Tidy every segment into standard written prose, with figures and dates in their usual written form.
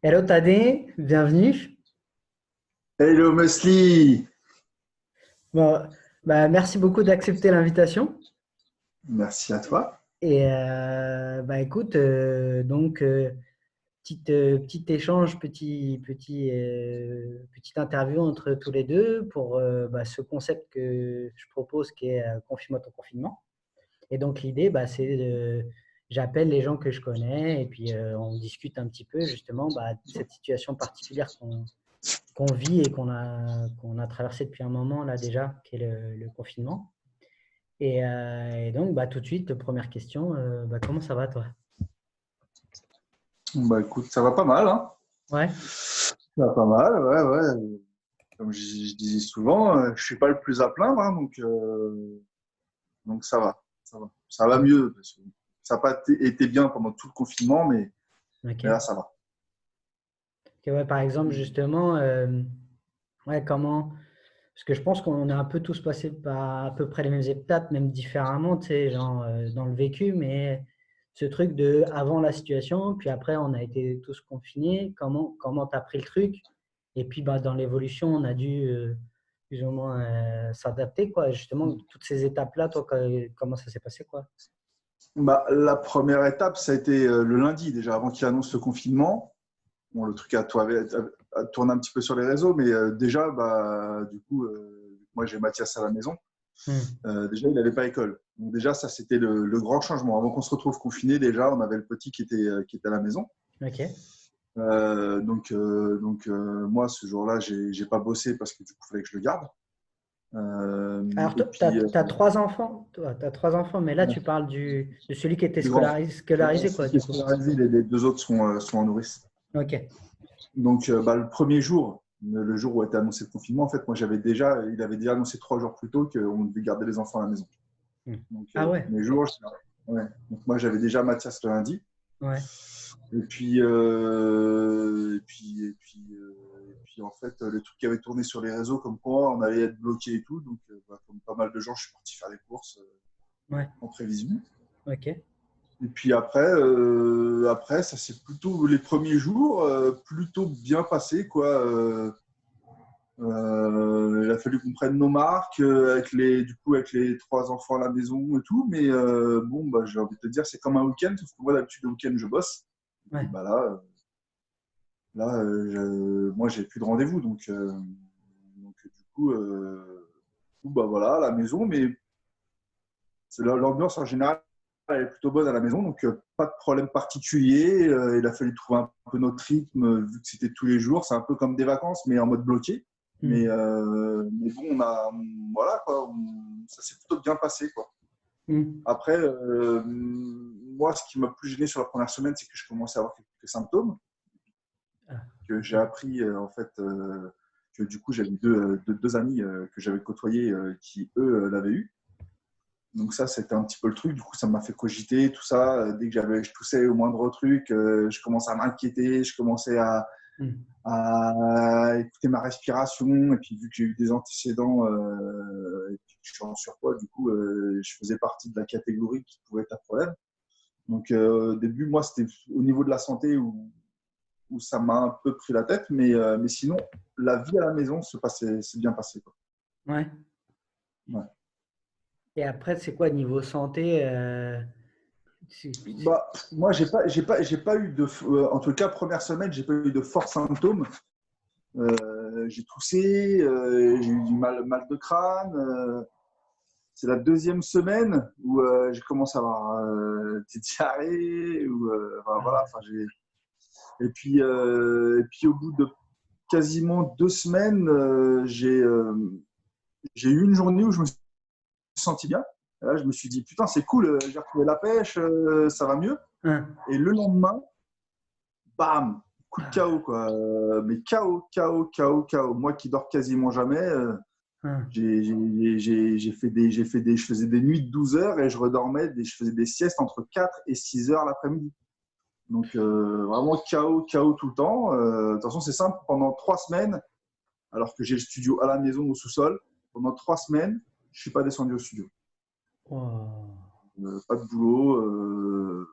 Hello Tadé, bienvenue. Hello Mesli, Bon, merci beaucoup d'accepter l'invitation. merci à toi. Et écoute, petit échange, petite interview entre tous les deux pour ce concept que je propose qui est confinement ton confinement. Et donc l'idée, j'appelle les gens que je connais et puis on discute un petit peu justement de cette situation particulière qu'on vit et qu'on a traversé depuis un moment là déjà, qui est le confinement. Et donc, tout de suite, première question, comment ça va toi? Bah écoute, ça va pas mal, hein. Ouais, Ça va pas mal, ouais, ouais. Comme je disais souvent, je suis pas le plus à plaindre, hein, donc ça va, ça va. Ça va ok. mieux, parce que ça n'a pas été bien pendant tout le confinement, mais là Ok. ça va. Ok, ouais, par exemple, justement, ouais, comment, parce que je pense qu'on est un peu tous passés par à peu près les mêmes étapes, même différemment, tu sais, genre dans le vécu, mais ce truc de avant la situation, puis après on a été tous confinés, comment tu as pris le truc? Et puis dans l'évolution, on a dû plus ou moins s'adapter, quoi. Justement, toutes ces étapes-là, toi, comment ça s'est passé, quoi? Bah, la première étape, ça a été le lundi déjà, avant qu'il annonce le confinement. Bon, le truc a tourné un petit peu sur les réseaux, mais déjà, bah, du coup, moi j'ai Mathias à la maison. Hmm. Déjà, il n'allait pas à l'école. Donc déjà, ça, c'était le grand changement. Avant qu'on se retrouve confiné, déjà, on avait le petit qui était à la maison. Ok. Moi, ce jour-là, j'ai pas bossé parce que du coup, il fallait que je le garde. Alors, Et toi, tu puis, as trois enfants, toi, tu trois enfants, mais là, tu parles de celui qui était le grand, scolarisé, quoi, celui qui est du coup. scolarisé, les deux autres sont en nourrice. Ok. Donc, le premier jour, le jour où a été annoncé le confinement, en fait, il avait déjà annoncé 3 jours plus tôt qu'on devait garder les enfants à la maison. Hmm. Donc, Ah le ouais, premier jour, ouais. Donc, moi, j'avais déjà Mathias le lundi. ouais. Et puis, en fait, le truc qui avait tourné sur les réseaux, comme quoi on allait être bloqué et tout. Donc, comme pas mal de gens, je suis parti faire des courses Ouais, en prévision. ok. Et puis après, ça s'est plutôt, les premiers jours, plutôt bien passé, quoi. Il a fallu qu'on prenne nos marques avec les trois enfants à la maison et tout. Mais bon, bah, j'ai envie de te dire, c'est comme un week-end, sauf que moi, d'habitude, le week-end, je bosse. Et puis Ouais. bah, là, moi, j'ai plus de rendez-vous. Donc, bah, voilà, à la maison. Mais l'ambiance en général, elle est plutôt bonne à la maison. Donc, pas de problème particulier. Il a fallu trouver un peu notre rythme, vu que c'était tous les jours. C'est un peu comme des vacances, mais en mode bloqué. Mais, Hmm. bon, voilà, quoi, ça s'est plutôt bien passé, quoi. Hmm. Après, moi, ce qui m'a plus gêné sur la première semaine, c'est que je commençais à avoir quelques symptômes, Ah, que ok. j'ai appris en fait que du coup j'avais deux amis que j'avais côtoyés qui eux l'avaient eu. Donc ça c'était un petit peu le truc. Du coup ça m'a fait cogiter tout ça. Dès que je toussais au moindre truc, je commençais à m'inquiéter, je commençais Hmm. à écouter ma respiration. Et puis vu que j'ai eu des antécédents et puis que je suis en surpoids, du coup je faisais partie de la catégorie qui pouvait être un problème. Donc au début moi c'était au niveau de la santé où ça m'a un peu pris la tête, mais sinon, la vie à la maison s'est bien passé, quoi. Ouais. Ouais. Et après, c'est quoi niveau santé Bah, moi, j'ai pas eu en tout cas, première semaine, j'ai pas eu de forts symptômes. J'ai toussé, j'ai eu du mal de crâne. C'est la deuxième semaine où j'ai commencé à avoir des diarrhées. Enfin, Ah voilà, ouais. enfin, et puis, au bout de quasiment 2 semaines, j'ai eu une journée où je me suis senti bien. Et là, je me suis dit, putain, c'est cool, j'ai retrouvé la pêche, ça va mieux. Hein. Et le lendemain, bam, coup de Ah, chaos, quoi. Mais chaos, chaos, chaos, chaos. Moi qui dors quasiment jamais, hein. je faisais des nuits de 12 heures et je faisais des siestes entre 4 et 6 heures l'après-midi. Donc, vraiment chaos, chaos tout le temps. De toute façon, c'est simple, pendant 3 semaines, alors que j'ai le studio à la maison au sous-sol, pendant 3 semaines, je ne suis pas descendu au studio. Oh. Pas de boulot.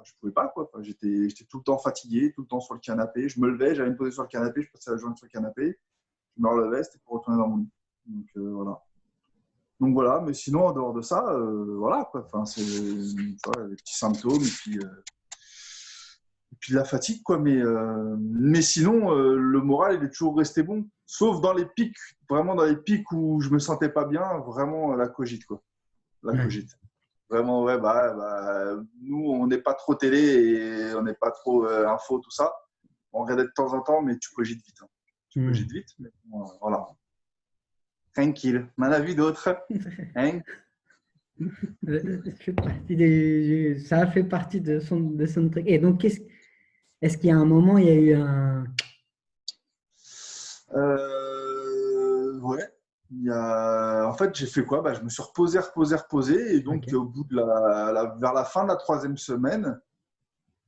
je pouvais pas, quoi. Enfin, j'étais tout le temps fatigué, tout le temps sur le canapé. Je me levais, j'allais me poser sur le canapé, je passais la journée sur le canapé, je me relevais, c'était pour retourner dans mon lit. Voilà. Donc voilà, mais sinon, en dehors de ça, voilà, quoi. Enfin, c'est voilà, les petits symptômes et puis de la fatigue, quoi. Mais sinon, le moral, il est toujours resté bon. Sauf dans les pics, vraiment dans les pics où je me sentais pas bien, vraiment la cogite, quoi. La cogite. Vraiment, ouais, nous, on n'est pas trop télé et on n'est pas trop info, tout ça. On regarde de temps en temps, mais tu cogites vite. Hein. Tu cogites vite, mais voilà. Tranquille. On en a vu d'autres. Hein. Ça a fait partie de son truc. Et donc, est-ce qu'il y a un moment, il y a eu un… Ouais. En fait, j'ai fait quoi? Je me suis reposé. Et donc, au bout de vers la fin de la 3e semaine,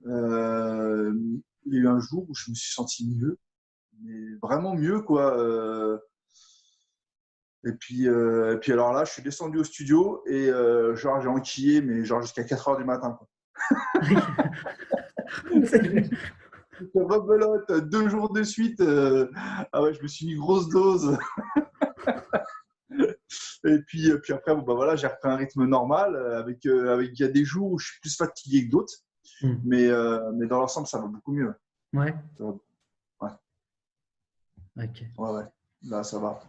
il y a eu un jour où je me suis senti mieux. Mais vraiment mieux, quoi. Et puis alors là, je suis descendu au studio et genre, j'ai enquillé, mais genre jusqu'à 4 heures du matin, quoi. Rebelote 2 jours de suite. Ah ouais, je me suis mis grosse dose. Et puis après, voilà, j'ai repris un rythme normal. Il y a des jours où je suis plus fatigué que d'autres. Mais dans l'ensemble, ça va beaucoup mieux. Ouais. Ouais. Ok. Ouais. Là, ça va.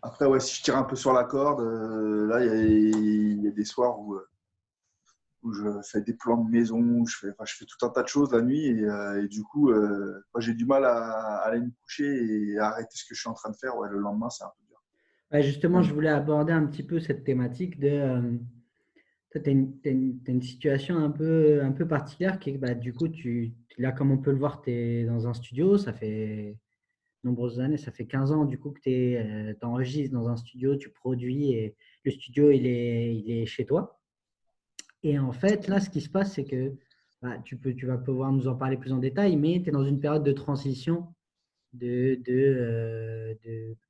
Après, ouais, si je tire un peu sur la corde, là, il y a des soirs où je fais des plans de maison, où je fais tout un tas de choses la nuit. Et du coup, j'ai du mal à aller me coucher et à arrêter ce que je suis en train de faire. Ouais, le lendemain, c'est un peu dur. Justement, je voulais aborder un petit peu cette thématique de… tu as une situation un peu particulière qui est, du coup, là, comme on peut le voir, tu es dans un studio, ça fait nombreuses années, ça fait 15 ans du coup que tu enregistres dans un studio, tu produis et le studio, il est chez toi. Et en fait, là, ce qui se passe, c'est que tu vas pouvoir nous en parler plus en détail, mais tu es dans une période de transition et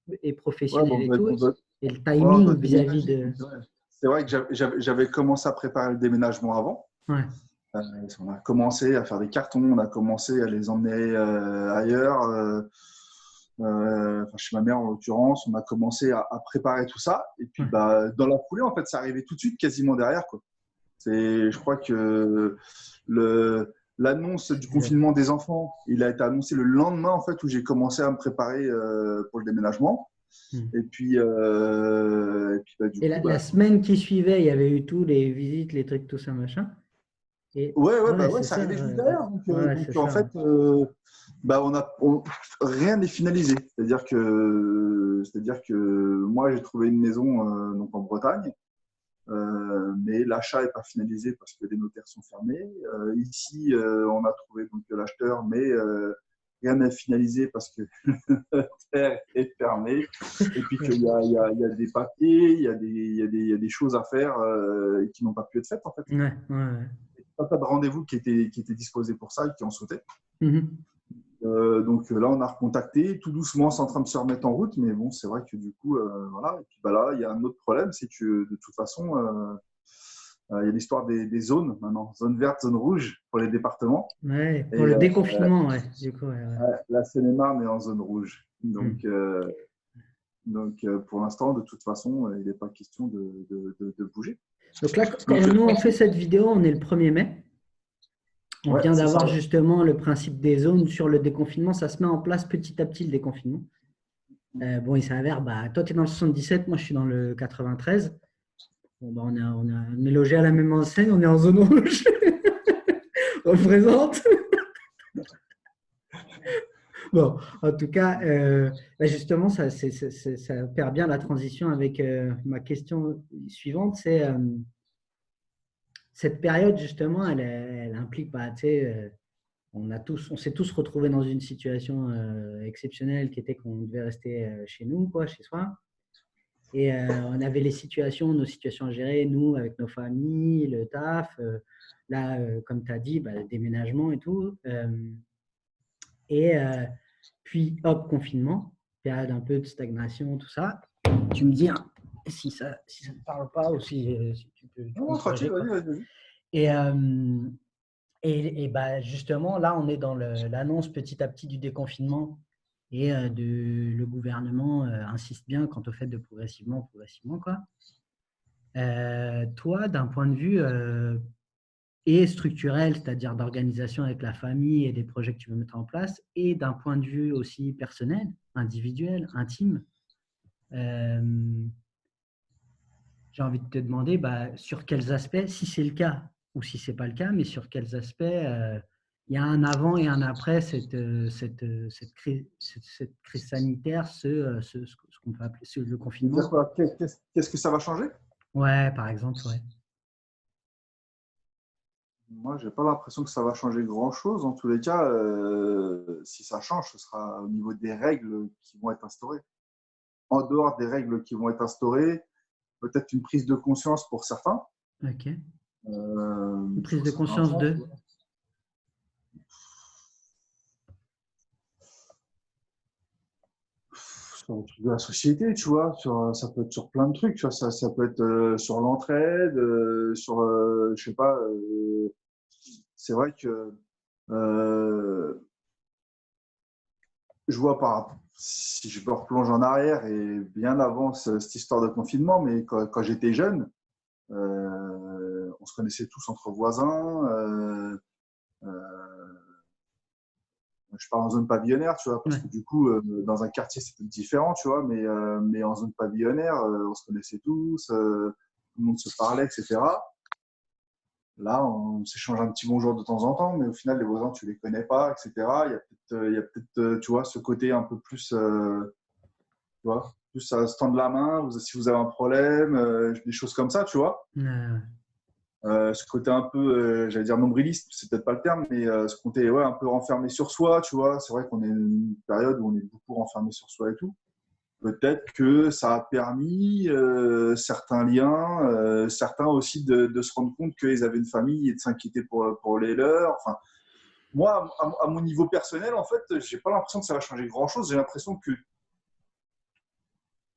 Ouais, professionnelle et tout, et le on timing doit vis-à-vis déménager. de… C'est vrai que j'avais commencé à préparer le déménagement avant. Ouais. On a commencé à faire des cartons, on a commencé à les emmener ailleurs, chez ma mère en l'occurrence. On a commencé à préparer tout ça. Et puis, dans la foulée, en fait, ça arrivait tout de suite, quasiment derrière, quoi. Je crois que l'annonce du confinement des enfants, il a été annoncé le lendemain, en fait, où j'ai commencé à me préparer pour le déménagement. Et puis, du coup, la semaine qui suivait, il y avait eu tous les visites, les trucs, tout ça, machin. Et, ça arrivait juste derrière. Donc en fait, rien n'est finalisé. C'est-à-dire que moi, j'ai trouvé une maison donc en Bretagne, mais l'achat n'est pas finalisé parce que les notaires sont fermés. Ici, on a trouvé donc l'acheteur, mais rien n'est finalisé parce que le notaire est fermé. Et puis qu'il y a des papiers, il y a des choses à faire qui n'ont pas pu être faites, en fait. Pas de rendez-vous qui étaient disposés pour ça et qui en sautaient. Donc là, on a recontacté. Tout doucement, c'est en train de se remettre en route. Mais bon, c'est vrai que du coup, voilà. Et puis là, il y a un autre problème, c'est que de toute façon, il y a l'histoire des zones maintenant. Zone verte, zone rouge pour les départements. Ouais, pour le déconfinement, du coup. La Seine-et-Marne est en zone rouge. Donc, pour l'instant, de toute façon, il n'est pas question de bouger. Donc là, quand nous, on fait cette vidéo, on est le 1er mai. On vient d'avoir justement le principe des zones sur le déconfinement. Ça se met en place petit à petit, le déconfinement. Bon, il s'avère, toi, tu es dans le 77, moi, je suis dans le 93. Bon, on est logé à la même enseigne, on est en zone rouge. Représente. Bon, en tout cas, justement, ça perd bien la transition avec ma question suivante. C'est cette période, justement, elle implique, on s'est tous retrouvés dans une situation exceptionnelle qui était qu'on devait rester chez nous, chez soi. Et on avait nos situations à gérer, nous, avec nos familles, le taf. Là, comme tu as dit, le déménagement et tout. Puis, hop, confinement, période un peu de stagnation, tout ça. Tu me dis si ça ne te parle pas ou si tu peux. Non, tranquille, vas-y. Et bah, justement, là, on est dans l'annonce petit à petit du déconfinement et le gouvernement insiste bien quant au fait de progressivement, quoi. Toi, d'un point de vue et structurel, c'est-à-dire d'organisation avec la famille et des projets que tu veux mettre en place, et d'un point de vue aussi personnel, individuel, intime, euh, j'ai envie de te demander bah, sur quels aspects, si c'est le cas ou si ce n'est pas le cas, mais sur quels aspects il y a un avant et un après cette crise sanitaire, ce qu'on peut appeler le Dire confinement. quoi? Qu'est-ce que ça va changer? Ouais, par exemple, ouais. Moi, j'ai pas l'impression que ça va changer grand-chose. En tous les cas, si ça change, ce sera au niveau des règles qui vont être instaurées. En dehors des règles qui vont être instaurées, peut-être une prise de conscience pour certains, Ok. Une prise sur de certains conscience points. de. Sur le truc de la société, tu vois, ça peut être sur plein de trucs, tu vois, ça peut être sur l'entraide, je sais pas, c'est vrai que euh, je vois si je me replonge en arrière et bien avant cette histoire de confinement, mais quand j'étais jeune, on se connaissait tous entre voisins. Je parle en zone pavillonnaire, tu vois, parce Ouais. que du coup, dans un quartier, c'était différent, tu vois, mais en zone pavillonnaire, on se connaissait tous, tout le monde se parlait, etc. Là, on s'échange un petit bonjour de temps en temps, mais au final, les voisins, tu les connais pas, etc. Il y a peut-être, tu vois, ce côté un peu plus, tu vois, plus à se tendre la main, si vous avez un problème, des choses comme ça, tu vois. Ce côté un peu, j'allais dire nombriliste, c'est peut-être pas le terme, mais ce côté ouais, un peu renfermé sur soi, tu vois. C'est vrai qu'on est une période où on est beaucoup renfermé sur soi et tout. Peut-être que ça a permis certains liens, certains aussi de se rendre compte qu'ils avaient une famille et de s'inquiéter pour les leurs. Enfin, moi, à mon niveau personnel, en fait, j'ai pas l'impression que ça va changer grand-chose. J'ai l'impression que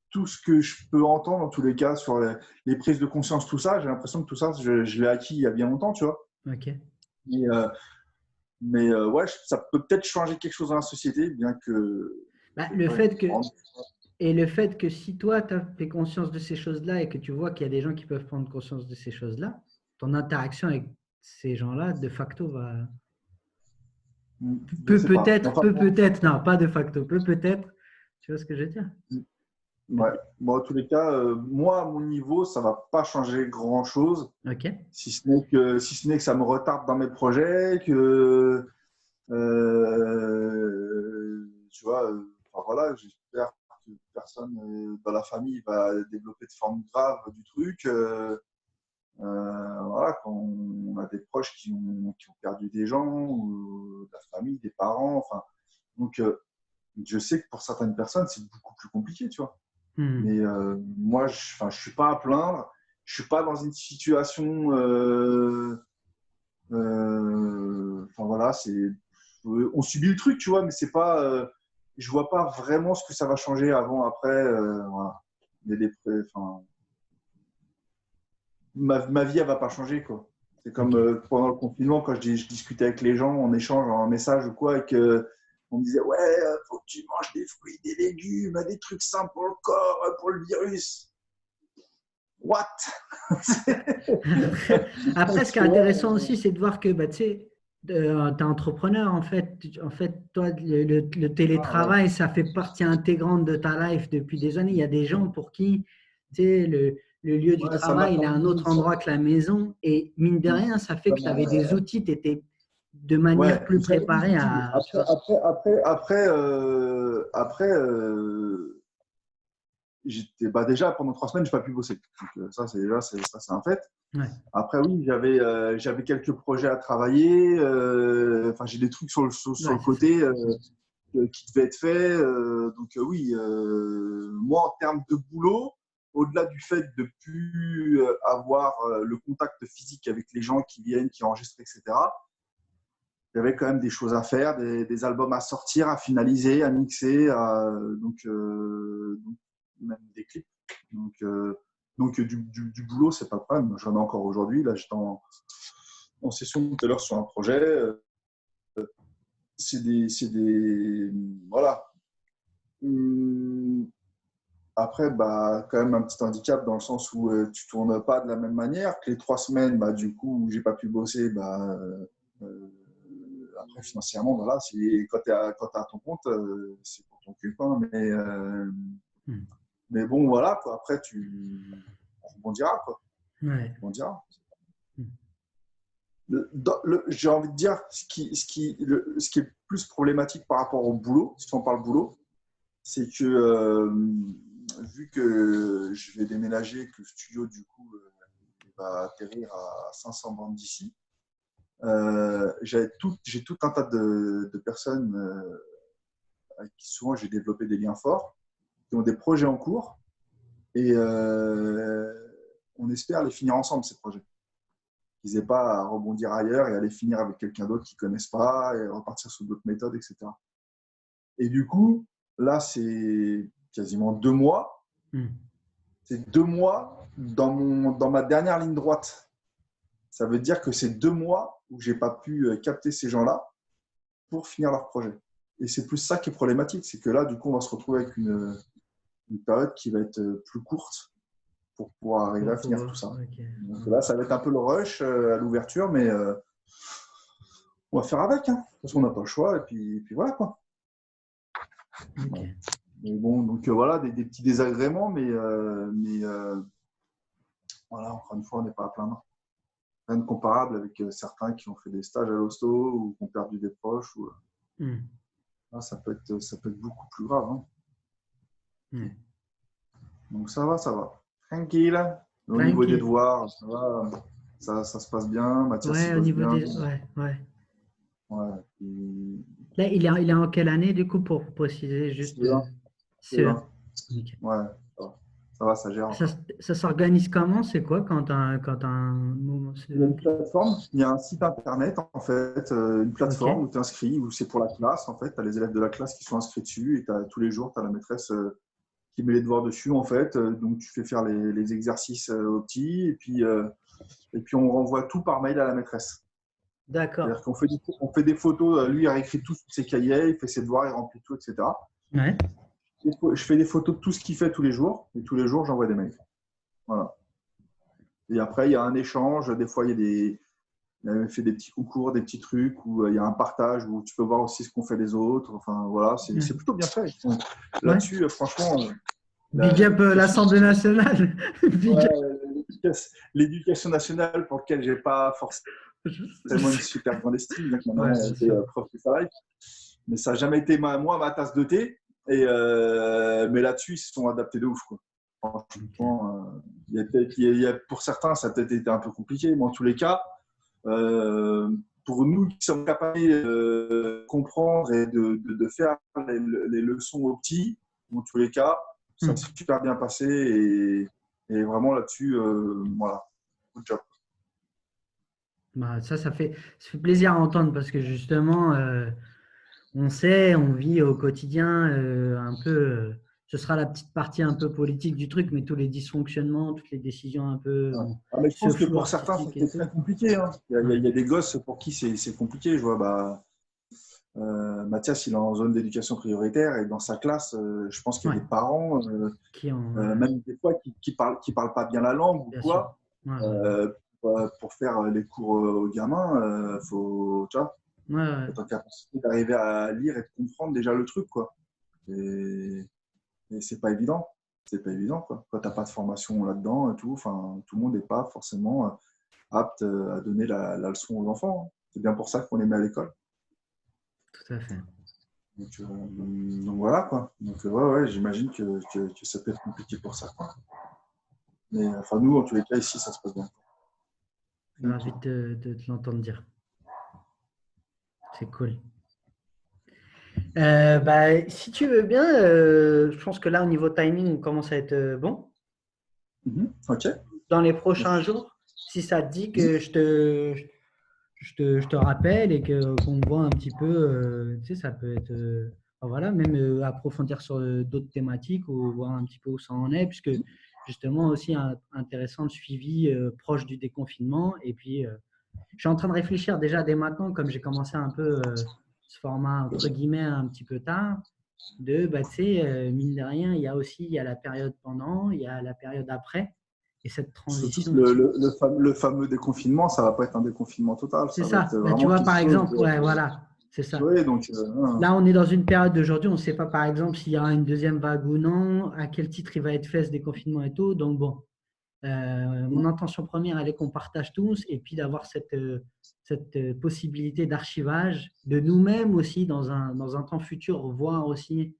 tout ce que je peux entendre, en tous les cas, sur les prises de conscience, tout ça, j'ai l'impression que tout ça, je l'ai acquis il y a bien longtemps, tu vois. Ok. Et, ouais, ça peut peut-être changer quelque chose dans la société, bien que Bah, je ne vais pas être grand. le fait que si toi, tu as pris conscience de ces choses-là et que tu vois qu'il y a des gens qui peuvent prendre conscience de ces choses-là, ton interaction avec ces gens-là, de facto, Je sais pas. Enfin, peut peut-être, non, pas de facto, peut peut-être, tu vois ce que je veux dire? ouais. Bon, en tous les cas, moi, à mon niveau, ça va pas changer grand-chose, Ok. si ce n'est que ça me retarde dans mes projets, que tu vois, enfin, voilà, j'espère que personne dans la famille va développer de forme grave du truc. Voilà, quand on a des proches qui ont perdu des gens, ou de la famille, des parents, enfin, donc je sais que pour certaines personnes, c'est beaucoup plus compliqué, tu vois. Mais moi, je suis pas à plaindre. Je suis pas dans une situation. Enfin voilà, on subit le truc, tu vois, mais c'est pas. Je vois pas vraiment ce que ça va changer avant, après. Voilà. Il y a enfin, ma vie, elle va pas changer, quoi. C'est comme Ok. pendant le confinement, quand je discutais avec les gens en échange, en message ou quoi, et que on me disait, ouais, faut que tu manges des fruits, des légumes, des trucs sains pour le corps, pour le virus. What? Après, ce qui est intéressant aussi, c'est de voir que bah, tu sais, tu es entrepreneur, en fait. En fait, toi, le Ah, ouais. télétravail, ça fait partie intégrante de ta life depuis des années. Il y a des gens pour qui tu sais, le lieu du Ouais, ça m'a travail, il est à un permis. autre endroit que la maison. Et mine de rien, ça fait Ça que tu avais m'a- des outils, tu étais de manière Ouais, plus j'avais des préparée outils. à. Tu vois. Après, bah déjà pendant 3 semaines, j'ai pas pu bosser. Donc, ça, c'est un fait. Ouais. Après, oui, j'avais quelques projets à travailler. Enfin, j'ai des trucs sur Ouais, le c'est ça. côté qui devaient être faits. Donc, oui, moi, en termes de boulot, au-delà du fait de ne plus avoir le contact physique avec les gens qui viennent, qui enregistrent, etc., il y avait quand même des choses à faire, des albums à sortir, à finaliser, à mixer, donc, même des clips. Donc du boulot, c'est pas le problème. J'en ai encore aujourd'hui. Là, en session tout à l'heure sur un projet. Voilà. Après, bah, quand même un petit handicap dans le sens où tu ne tournes pas de la même manière. Que les 3 semaines, bah, du coup, où j'ai pas pu bosser, bah, après, financièrement, voilà, quand tu es à ton compte, c'est pour ton cul. Hein, mais bon, voilà, quoi. Après, on rebondira. Quoi. Ouais. On rebondira. J'ai envie de dire, ce qui est plus problématique par rapport au boulot, si on parle boulot, c'est que vu que je vais déménager, que le studio, du coup, va atterrir à 500 bandes d'ici, j'ai tout un tas de personnes avec qui souvent j'ai développé des liens forts, qui ont des projets en cours, et on espère les finir ensemble, ces projets. Qu'ils n'aient pas à rebondir ailleurs et aller finir avec quelqu'un d'autre qu'ils ne connaissent pas et repartir sur d'autres méthodes, etc. Et du coup, là, c'est quasiment 2 mois. C'est 2 mois dans ma dernière ligne droite. Ça veut dire que c'est 2 mois où je n'ai pas pu capter ces gens-là pour finir leur projet. Et c'est plus ça qui est problématique. C'est que là, du coup, on va se retrouver avec une période qui va être plus courte pour pouvoir arriver à finir tout ça. Okay. Donc là, ça va être un peu le rush à l'ouverture, mais on va faire avec. Hein, parce qu'on n'a pas le choix. Et puis voilà, quoi. Okay. Mais bon, donc voilà, des petits désagréments, mais voilà, encore une fois, on n'est pas à plaindre. Rien de comparable avec certains qui ont fait des stages à l'hosto ou qui ont perdu des proches. Là, ça peut être beaucoup plus grave. Hein. Donc ça va. Tranquille. Au niveau des devoirs, ça va. Ça se passe bien. Mathias, ouais, au niveau bien. Des... Ouais. Et... Là, il est en quelle année, du coup, pour préciser juste CE1. Okay. Ouais, ça va, ça gère. Ça s'organise comment? C'est quoi quand un moment? Il y a une plateforme, il y a un site internet, en fait, une plateforme où tu t'inscris, où c'est pour la classe, en fait. Tu as les élèves de la classe qui sont inscrits dessus et tous les jours, tu as la maîtresse qui met les devoirs dessus, en fait. Donc, tu fais faire les exercices aux petits et puis on renvoie tout par mail à la maîtresse. D'accord. C'est-à-dire qu'on fait des photos, lui, il réécrit tout sur ses cahiers, il fait ses devoirs, il remplit tout, etc. Ouais. Je fais des photos de tout ce qu'il fait tous les jours, et tous les jours, j'envoie des mails. Voilà. Et après, il y a un échange. Des fois, il fait des petits concours, des petits trucs où il y a un partage où tu peux voir aussi ce qu'ont fait les autres. Enfin, voilà, c'est plutôt bien fait. Là-dessus, franchement. Big up l'Assemblée nationale. L'éducation nationale pour laquelle je n'ai pas forcément une super grande estime, bien que ma maman était prof de travail. Mais ça n'a jamais été ma tasse de thé. Mais là-dessus, ils se sont adaptés de ouf. Quoi. Franchement, pour certains, ça a peut-être été un peu compliqué. Mais en tous les cas, pour nous qui sommes capables de comprendre et de faire les leçons aux petits, en tous les cas, ça s'est super bien passé. Et vraiment là-dessus, voilà, good job. Bah, ça fait plaisir à entendre parce que justement, on sait, on vit au quotidien un peu, ce sera la petite partie un peu politique du truc, mais tous les dysfonctionnements, toutes les décisions un peu. Mais je pense que pour certains, c'était très compliqué. Hein. Il y a des gosses pour qui c'est compliqué. Je vois, Mathias, il est en zone d'éducation prioritaire et dans sa classe, je pense qu'il y a des parents, même des fois, qui parlent pas bien la langue ou quoi. Pour faire les cours aux gamins, faut, tu vois, être en capacité d'arriver à lire et de comprendre déjà le truc, quoi. Et c'est pas évident. C'est pas évident, quoi. Quand tu n'as pas de formation là-dedans et tout, enfin, tout le monde n'est pas forcément apte à donner la leçon aux enfants. Hein. C'est bien pour ça qu'on les met à l'école. Tout à fait. Donc voilà, quoi. Donc ouais, j'imagine que ça peut être compliqué pour certains. Mais enfin, nous, en tous les cas, ici, ça se passe bien. Je suis ravi de te l'entendre dire. C'est cool. Si tu veux bien, je pense que là, au niveau timing, on commence à être bon. Ok. Dans les prochains jours, si ça te dit que je te rappelle et qu'on voit un petit peu, tu sais, ça peut être, voilà, même approfondir sur d'autres thématiques ou voir un petit peu où ça en est, puisque justement aussi intéressant le suivi proche du déconfinement et puis Je suis en train de réfléchir déjà dès maintenant, comme j'ai commencé un peu ce format entre guillemets un petit peu tard, bah, tu sais, mine de rien, il y a la période pendant, il y a la période après, et cette Surtout que transition aussi. le fameux déconfinement, ça va pas être un déconfinement total, C'est ça va être ça. Bah, tu vraiment vois, quelque par chose exemple, ouais, voilà, c'est ça. ouais, donc, Là, on est dans une période d'aujourd'hui, on ne sait pas, par exemple, s'il y aura une deuxième vague ou non, à quel titre il va être fait ce déconfinement et tout. Donc, bon, mon intention première, elle est qu'on partage tous et puis d'avoir cette possibilité d'archivage de nous-mêmes aussi dans un temps futur, voir aussi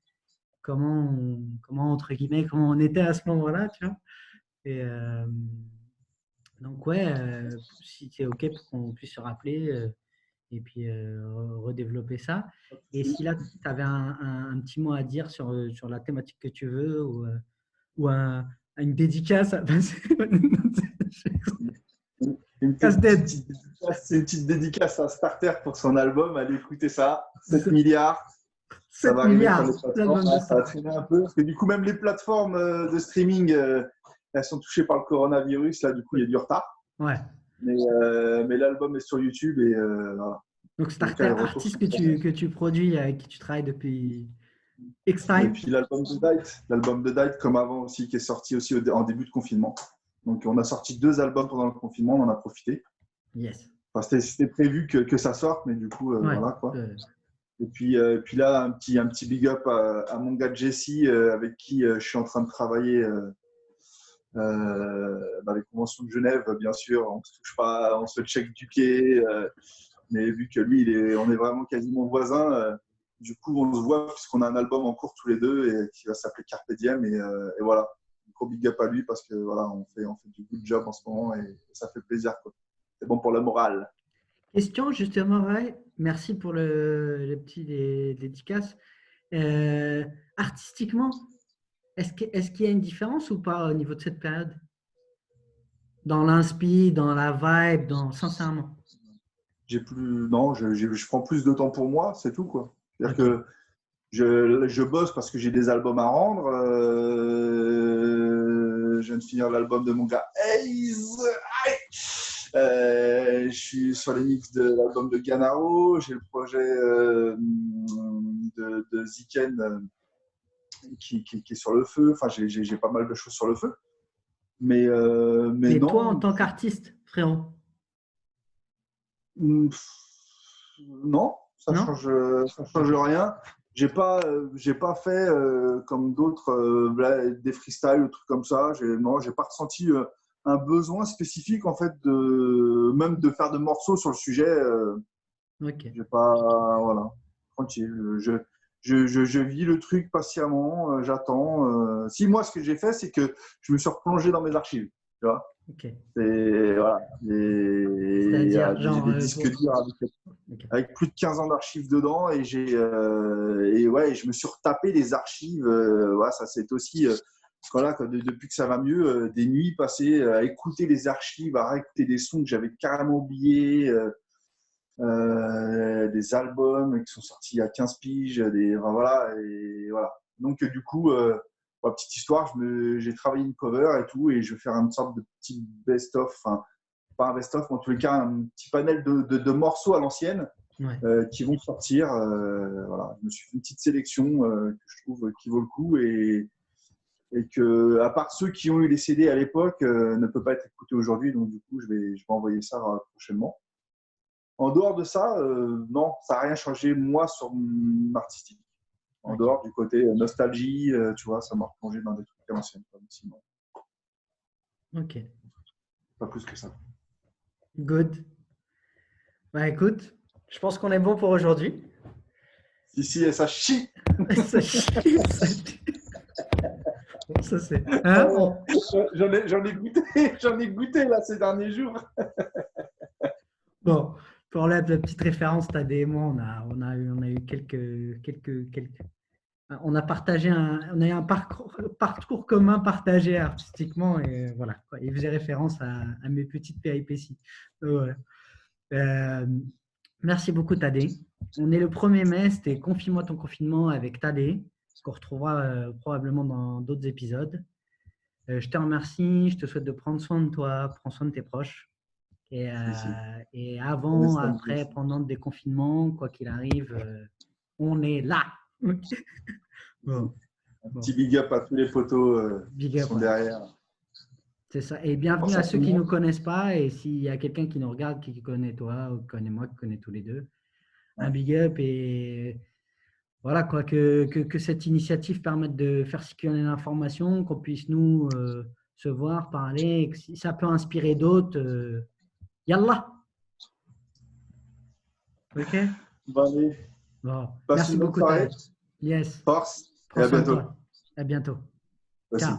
entre guillemets, comment on était à ce moment-là, tu vois. Et donc, ouais, si c'est OK pour qu'on puisse se rappeler et puis redévelopper ça. Et si là, tu avais un petit mot à dire sur la thématique que tu veux ou une dédicace à passer. une Casse-tête. petite dédicace à Starter pour son album. Allez écouter ça. 7 milliards. Ça 7 va arriver sur milliards, les plateformes. l'album de Ça va Starter. traîner un peu. Parce que du coup, même les plateformes de streaming, elles sont touchées par le coronavirus. Là, du coup, il y a du retard. Ouais. Mais l'album est sur YouTube et voilà. Donc, En tout cas, Starter, les retours artiste sont très bons. que tu produis, avec qui tu travailles depuis X Et time. puis l'album de Dight, comme avant aussi, qui est sorti aussi en début de confinement. Donc, on a sorti 2 albums pendant le confinement, on en a profité. Yes. Enfin, c'était prévu que ça sorte, mais du coup, Ouais. voilà quoi. Et puis là, un petit big up à mon gars Jesse, avec qui je suis en train de travailler dans les conventions de Genève, bien sûr. On ne se touche pas, on se check du pied. Mais vu que lui, on est vraiment quasiment voisins, du coup, on se voit puisqu'on a un album en cours tous les deux et qui va s'appeler Carpe Diem. Et voilà, gros big up à lui parce que voilà, on fait du good job en ce moment et ça fait plaisir, quoi. C'est bon pour le moral. Question, justement, ouais. Merci pour le petit dédicace. Euh, Artistiquement, est-ce qu'il y a une différence ou pas au niveau de cette période? Dans l'inspi, dans la vibe, sincèrement. Non, je prends plus de temps pour moi, c'est tout, quoi. C'est-à-dire Ok. que je bosse parce que j'ai des albums à rendre. Je viens de finir l'album de mon gars Ace. Je suis sur les mix de l'album de Ganaro. J'ai le projet de Ziken qui est sur le feu. Enfin, j'ai pas mal de choses sur le feu. Mais Mais toi, en non, tant qu'artiste, frérot, non, non? ça change Ok. rien. J'ai pas fait comme d'autres des freestyles ou trucs comme ça. Non, j'ai pas ressenti un besoin spécifique en fait même de faire de morceaux sur le sujet. Ok. J'ai pas, voilà, tranquille. Je vis le truc patiemment. J'attends. Si moi, ce que j'ai fait, c'est que je me suis replongé dans mes archives. Tu vois. Ok. Et voilà. C'est-à-dire, J'ai genre, des disques durs ok. avec plus de 15 ans d'archives dedans et ouais, je me suis retapé les archives. Ouais, ça c'est aussi voilà, depuis que ça va mieux, des nuits passées à écouter les archives, à réécouter des sons que j'avais carrément oubliés, des albums qui sont sortis il y a 15 piges, enfin, voilà, et voilà. Donc du coup, pour la petite histoire, j'ai travaillé une cover et tout, et je vais faire une sorte de petit best-of, enfin pas un best-of, mais en tous les cas un petit panel de morceaux à l'ancienne Ouais. qui vont sortir. Voilà. Je me suis fait une petite sélection que je trouve qui vaut le coup et que, à part ceux qui ont eu les CD à l'époque, ne peut pas être écouté aujourd'hui. Donc, du coup, je vais envoyer ça prochainement. En dehors de ça, non, ça n'a rien changé, moi, sur mon artistique. En Ok. dehors du côté nostalgie, tu vois, ça m'a replongé dans des trucs à l'ancienne. Sinon, Ok. pas plus que ça. Good. Bah écoute, je pense qu'on est bon pour aujourd'hui. Ici, ça chie. Ça chie, ça chie. Ça c'est. Ah Hein? ouais, j'en ai goûté, j'en ai goûté là ces derniers jours. Bon, pour la petite référence, t'as des mots, on a eu quelques. On a partagé on a eu un parcours commun partagé artistiquement et voilà. Quoi. Il faisait référence à mes petites péripéties. Voilà. Merci beaucoup, Tadé. On est le 1er mai, c'était Confie-moi ton confinement avec Tadé, qu'on retrouvera probablement dans d'autres épisodes. Je te remercie, je te souhaite de prendre soin de toi, prends soin de tes proches. Et, Si. et On est avant, samedi. après, pendant le déconfinement, quoi qu'il arrive, on est là. Bon, Un bon, petit big up à tous les potos big qui up, sont ouais. derrière. C'est ça. Et Pour bienvenue à ça, tout ceux le qui ne monde. nous connaissent pas. Et s'il y a quelqu'un qui nous regarde, qui connaît toi, ou qui connaît moi, qui connaît tous les deux, un Ouais. big up. Et voilà, quoi, que cette initiative permette de faire circuler l'information, qu'on puisse nous se voir, parler. Et que si ça peut inspirer d'autres, yallah. OK? Bon, allez, Bon. passe Merci une bonne beaucoup, soirée, Taher. Yes. force et Prends à soin de bientôt. toi. À bientôt. Merci. Ciao.